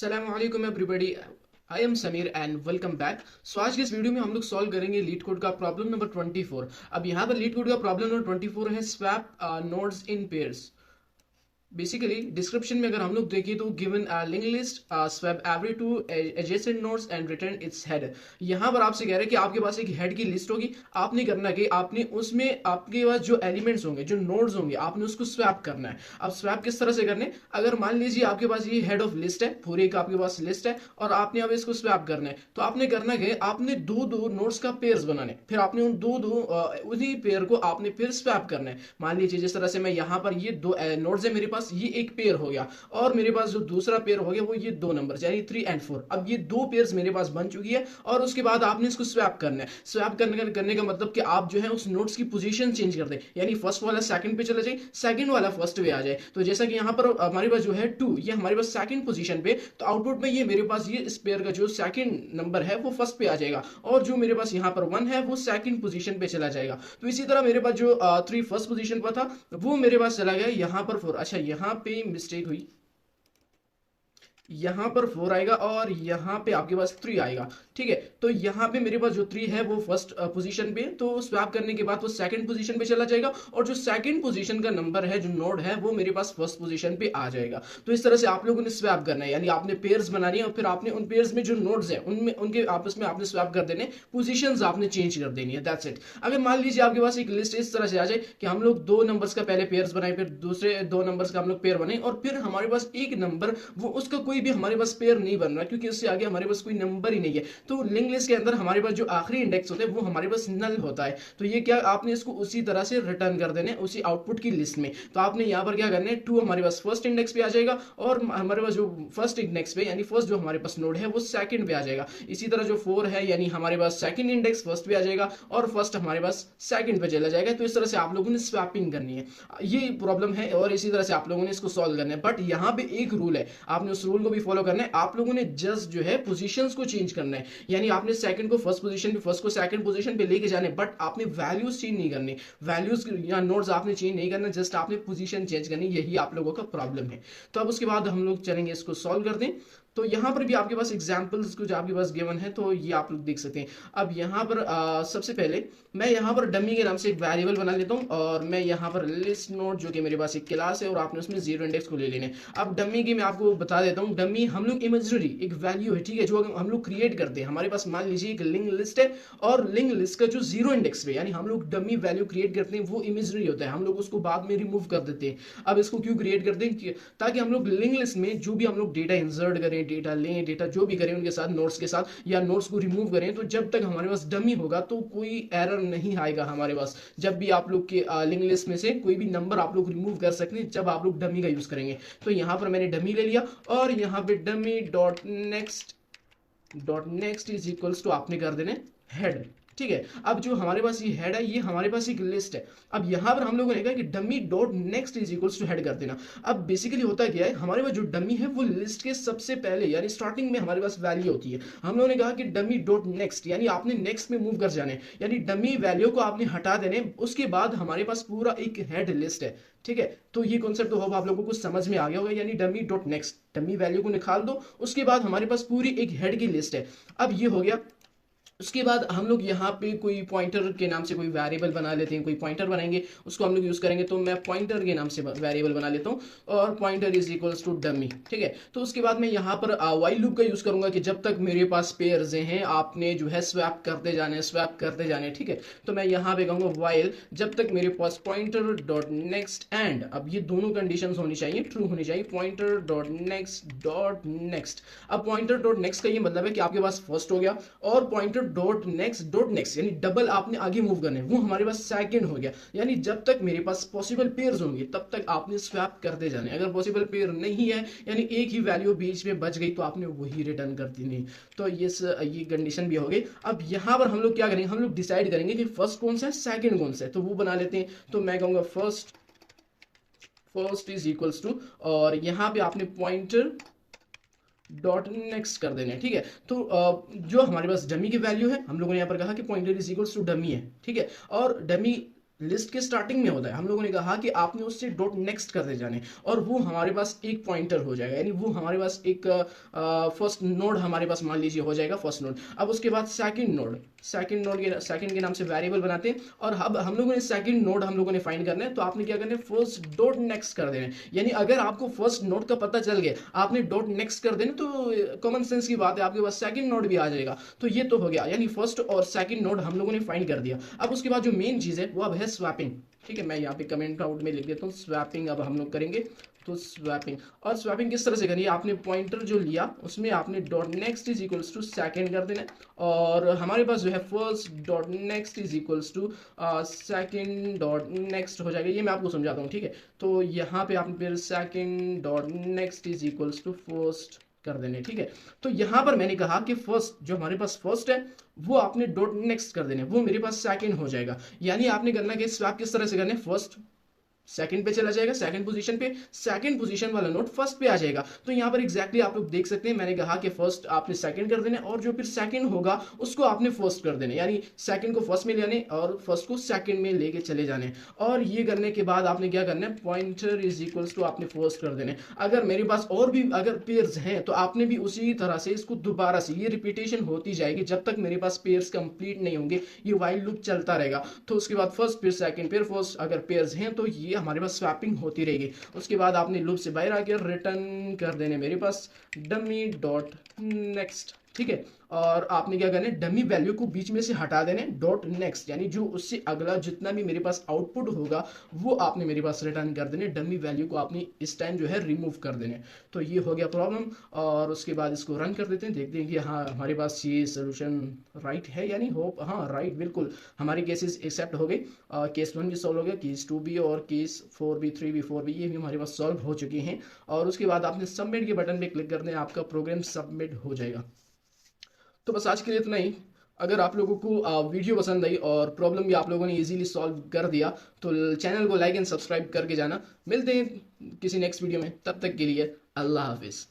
अस्सलाम वालेकुम everybody. I am Sameer and welcome back. So आज के इस वीडियो में हम लोग सॉल्व करेंगे लीड कोड का प्रॉब्लम नंबर 24। अब यहाँ पर लीड कोड का प्रॉब्लम नंबर 24 है swap nodes in pairs. Basically description में अगर हम लोग देखें तो given link list swap every two adjacent nodes and return its head. यहाँ पर आपसे कह रहे हैं कि आपके पास एक हेड की लिस्ट होगी। आपने करना कि आपने उसमें आपके पास जो एलिमेंट्स होंगे, जो नोड्स होंगे, आपने उसको स्वैप करना है। अब स्वैप किस तरह से करने, अगर मान लीजिए आपके पास ये हेड ऑफ लिस्ट है, पूरे का आपके पास लिस्ट है और आपने अब इसको स्वैप करना है, तो आपने करना कि आपने दो दो नोड्स का पेयर्स बनाने, फिर आपने उन दो दो उसी पेयर को आपने फिर स्वैप करना है। मान लीजिए जिस तरह से मैं यहाँ पर ये दो नोड्स है मेरे पास, ये एक पेयर हो गया और मेरे पास जो दूसरा पेयर हो गया वो ये दो नंबर यानी 3 एंड 4। अब ये दो पेयर्स मेरे पास बन चुकी है और उसके बाद आपने इसको स्वैप करना है। स्वैप करने का मतलब कि आप जो है उस नोड्स की पोजीशन चेंज कर दें, यानी फर्स्ट वाला सेकंड पे चला जाए, सेकंड वाला फर्स्ट पे आ जाए। तो जैसा कि यहाँ पर हमारे पास जो है 2, ये हमारे पास सेकंड पोजीशन पे, तो आउटपुट में ये मेरे पास ये इस पेयर का जो सेकंड नंबर है वो फर्स्ट पे आ जाएगा और जो मेरे पास यहाँ पर 1 है वो सेकंड पोजीशन पे चला जाएगा। तो इसी तरह मेरे पास जो 3 फर्स्ट पोजीशन पर था वो मेरे पास चला गया यहाँ पर 4। अच्छा, यहाँ पे मिस्टेक हुई, यहां पर 4 आएगा और यहां पे आपके पास 3 आएगा। ठीक है, तो यहां पे मेरे पास जो 3 है वो फर्स्ट पोजीशन पे, तो स्वैप करने के बाद वो सेकंड पोजीशन पे चला जाएगा और जो सेकंड पोजीशन का नंबर है, जो नोड है, वो मेरे पास फर्स्ट पोजीशन पे आ जाएगा। तो इस तरह से आप लोगों ने स्वैप करना है, यानी आपने पेयर्स बनानी है और फिर आपने उन पेयर्स में जो नोड्स है उनमें उनके आपस में आपने स्वैप कर देने, पोजीशंस आपने चेंज कर देनी है। That's it. अगर मान लीजिए आपके पास एक लिस्ट इस तरह से आ जाए कि हम लोग दो नंबर्स का पहले पेयर्स बनाए, फिर दूसरे दो नंबर्स का हम लोग पेयर बनाए और फिर हमारे पास एक नंबर वो उसका कोई भी हमारे पास पेयर नहीं बन रहा क्योंकि उससे आगे हमारे पास कोई नंबर ही नहीं है, तो लिंक लिस्ट के अंदर हमारे पास जो आखिरी इंडेक्स होता है वो हमारे पास नल होता है। तो ये क्या, आपने इसको उसी तरह से रिटर्न कर देने उसी आउटपुट की लिस्ट में। तो आपने यहाँ पर क्या करना है, 2 हमारे पास फर्स्ट इंडेक्स पे आ जाएगा और हमारे पास जो फर्स्ट इंडेक्स पे यानी फर्स्ट जो हमारे पास नोड है वो सेकंड पे आ जाएगा। इसी तरह जो 4 है यानी हमारे पास सेकंड इंडेक्स फर्स्ट पे आ जाएगा और फर्स्ट हमारे पास सेकंड पे चला जाएगा। तो इस तरह से आप लोगों ने स्वैपिंग करनी है, ये प्रॉब्लम है और इसी तरह से आप लोगों ने इसको सॉल्व करना है। बट यहाँ पे एक रूल है, आपने उस रूल को भी फॉलो करना है। आप लोगों ने जस्ट जो है पोजीशंस को चेंज करना है, यानी आपने सेकंड को फर्स्ट पोजीशन पे, फर्स्ट को सेकंड पोजीशन पे लेके जाने, बट आपने वैल्यूज चेंज नहीं करनी, वैल्यूज या नोड्स आपने चेंज नहीं करना, जस्ट आपने पोजीशन चेंज करनी। यही आप लोगों का प्रॉब्लम है। तो अब उसके बाद हम लोग चलेंगे इसको सॉल्व कर दें। तो यहाँ पर भी आपके पास एग्जाम्पल्स कुछ आपके पास गिवन है, तो ये आप लोग देख सकते हैं। अब यहाँ पर सबसे पहले मैं यहाँ पर डमी के नाम से एक वेरिएबल बना लेता हूँ और मैं यहाँ पर लिस्ट नोड जो कि मेरे पास एक क्लास है और आपने उसमें 0 इंडेक्स को ले लेने। अब डमी की मैं आपको बता देता हूँ, डमी हम लोग इमेजिनरी एक वैल्यू है, ठीक है, जो हम लोग क्रिएट करते हैं। हमारे पास मान लीजिए एक लिंक लिस्ट है और लिंक लिस्ट का जो 0 इंडेक्स पे यानी हम लोग डमी वैल्यू क्रिएट करते हैं वो इमेजिनरी होता है, हम लोग उसको बाद में रिमूव कर देते हैं। अब इसको क्यों क्रिएट करते हैं, ताकि हम लोग लिंक लिस्ट में जो भी हम लोग डेटा इंसर्ट करें, डेटा लें, डेटा जो भी करें उनके साथ, नोट्स के साथ या नोट्स को रिमूव करें, तो जब तक हमारे पास डमी होगा तो कोई एरर नहीं आएगा हमारे पास। जब भी आप लोग के लिंक लिस्ट में से कोई भी नंबर आप लोग रिमूव कर सकते हैं जब आप लोग डमी का यूज करेंगे। तो यहाँ पर मैंने डमी ले लिया और यहाँ पे dummy dot next is equals to आपने कर देने हेड। ठीक है, अब जो हमारे पास ये हेड है, ये हमारे पास एक लिस्ट है। अब यहां पर हम लोगों ने कहा कि dummy dot next is equals to head कर देना। अब बेसिकली होता क्या है, हमारे पास जो डमी है वो लिस्ट के सबसे पहले यानी स्टार्टिंग में हमारे पास वैल्यू होती है। हम लोगों ने कहा कि डमी डॉट नेक्स्ट यानी आपने नेक्स्ट में मूव कर जाने, यानी डमी वैल्यू को आपने हटा देने, उसके बाद हमारे पास पूरा एक हेड लिस्ट है। ठीक है, तो ये कॉन्सेप्ट तो होगा आप लोगों को समझ में आ गया होगा, यानी dummy dot next, dummy value को निकाल दो, उसके बाद हमारे पास पूरी एक हेड की लिस्ट है। अब ये हो गया। उसके बाद हम लोग यहाँ पे कोई पॉइंटर के नाम से कोई वेरिएबल बना लेते हैं, कोई पॉइंटर बनाएंगे, उसको हम लोग यूज करेंगे। तो मैं पॉइंटर के नाम से वेरिएबल बना लेता हूँ और pointer is equals to dummy. ठीक है, तो उसके बाद मैं यहाँ पर वाइल लूप का यूज करूंगा कि जब तक मेरे पास पेयर्स हैं आपने जो है स्वैप करते जाने, स्वैप करते जाने। ठीक है, तो मैं यहाँ पे कहूंगा वाइल जब तक मेरे पास पॉइंटर डॉट नेक्स्ट एंड, अब ये दोनों कंडीशंस होनी चाहिए, ट्रू होनी चाहिए, पॉइंटर डॉट नेक्स्ट। अब पॉइंटर डॉट नेक्स्ट का ये मतलब है कि आपके पास फर्स्ट हो गया और पॉइंटर डॉट नेक्स्ट यानी डबल आपने आगे मूव करने, वो हमारे पास सेकंड हो गया। यानी जब तक मेरे पास पॉसिबल पेयर्स होंगे तब तक आपने स्वैप करते जाने। अगर पॉसिबल पेयर नहीं है यानी एक ही वैल्यू बीच में बच गई तो आपने वही रिटर्न कर देनी। तो ये कंडीशन भी हो गई। अब यहां पर हम लोग क्या करेंगे, हम लोग डिसाइड करेंगे कि फर्स्ट कौन सा है, सेकंड कौन सा है, तो वो बना लेते हैं। तो मैं कहूंगा फर्स्ट इज इक्वल्स टू और यहां पे आपने पॉइंटर डॉट नेक्स्ट कर देने। ठीक है, तो जो हमारे पास डमी की वैल्यू है, हम लोगों ने यहाँ पर कहा कि pointer is equals to dummy है। ठीक है, और डमी लिस्ट के स्टार्टिंग में होता है, हम लोगों ने कहा कि आपने उससे डॉट नेक्स्ट करते जाने, और वो हमारे पास एक पॉइंटर हो जाएगा, यानी वो हमारे पास एक फर्स्ट नोड हमारे पास मान लीजिए हो जाएगा फर्स्ट नोड। अब उसके बाद सेकंड के नाम से वेरिएबल बनाते हैं, और अब हम लोगों ने सेकंड नोड हम लोगों ने फाइंड करना है, तो आपने क्या करना है, फर्स्ट डॉट नेक्स्ट कर देना है। यानी अगर आपको फर्स्ट नोड का पता चल गया, आपने डॉट नेक्स्ट कर देना, तो कॉमन सेंस की बात है, आपके पास सेकंड नोड भी आ जाएगा। तो ये तो हो गया, यानी फर्स्ट और सेकंड नोड हम लोगों ने फाइंड कर दिया। अब उसके बाद जो मेन चीज है वो अब है स्वैपिंग। ठीक है, मैं यहाँ पे कमेंट आउट में लिख देता हूँ स्वैपिंग, अब हम लोग करेंगे। तो स्वैपिंग, और स्वैपिंग किस तरह से करनी है, आपने पॉइंटर जो लिया उसमें आपने dot next is equals to second कर देना है, और हमारे पास जो है first dot next is equals to second dot next हो जाएगा। ये मैं आपको समझाता हूँ, ठीक है। तो यहाँ पे आपने फिर second dot next is equals to first कर देने, ठीक है। तो यहां पर मैंने कहा कि फर्स्ट, जो हमारे पास फर्स्ट है वो आपने डॉट नेक्स्ट कर देने, वो मेरे पास सेकंड हो जाएगा। यानी आपने करना कि स्वैप किस तरह से करने, फर्स्ट सेकंड पे चला जाएगा, सेकंड पोजीशन पे, सेकंड पोजीशन वाला नोट फर्स्ट पे आ जाएगा। तो यहाँ पर एग्जैक्टली आप लोग देख सकते हैं, मैंने कहा कि फर्स्ट आपने सेकंड कर देना, और जो फिर सेकंड होगा उसको आपने फर्स्ट कर देना, यानी सेकंड को फर्स्ट में ले आने और फर्स्ट को सेकंड में लेके चले जाने। और ये करने के बाद आपने क्या करना है, पॉइंटर इज इक्वल्स टू आपने फर्स्ट कर देने। अगर मेरे पास और भी अगर पेयर्स हैं तो आपने भी उसी तरह से इसको दोबारा से, ये रिपीटेशन होती जाएगी जब तक मेरे पास पेयर्स कंप्लीट नहीं होंगे, ये वाइल लूप चलता रहेगा। तो उसके बाद फर्स्ट फिर सेकंड फिर फर्स्ट, अगर पेयर्स हैं तो ये हमारे पास स्वैपिंग होती रहेगी। उसके बाद आपने लूप से बाहर आकर रिटर्न कर देने मेरे पास डमी डॉट नेक्स्ट, ठीक है। और आपने क्या करना है, डमी वैल्यू को बीच में से हटा देने, डॉट नेक्स्ट, यानी जो उससे अगला जितना भी मेरे पास आउटपुट होगा वो आपने मेरे पास रिटर्न कर देने, डमी वैल्यू को आपने इस टाइम जो है रिमूव कर देने। तो ये हो गया प्रॉब्लम, और उसके बाद इसको रन कर देते हैं, देखते हैं कि हाँ हमारे पास ये सोल्यूशन राइट है, यानी होप हाँ राइट, बिल्कुल हमारे केसेस एक्सेप्ट हो गए। केस 1 भी सॉल्व हो गया, केस 2 भी, और केस 4 भी, 3 भी, 4 भी, ये भी हमारे पास सॉल्व हो चुके हैं। और उसके बाद आपने सबमिट के बटन पे क्लिक कर दें, आपका प्रोग्राम सबमिट हो जाएगा। तो बस आज के लिए इतना ही। अगर आप लोगों को वीडियो पसंद आई और प्रॉब्लम भी आप लोगों ने इजीली सॉल्व कर दिया, तो चैनल को लाइक एंड सब्सक्राइब करके जाना। मिलते हैं किसी नेक्स्ट वीडियो में, तब तक के लिए अल्लाह हाफिज़।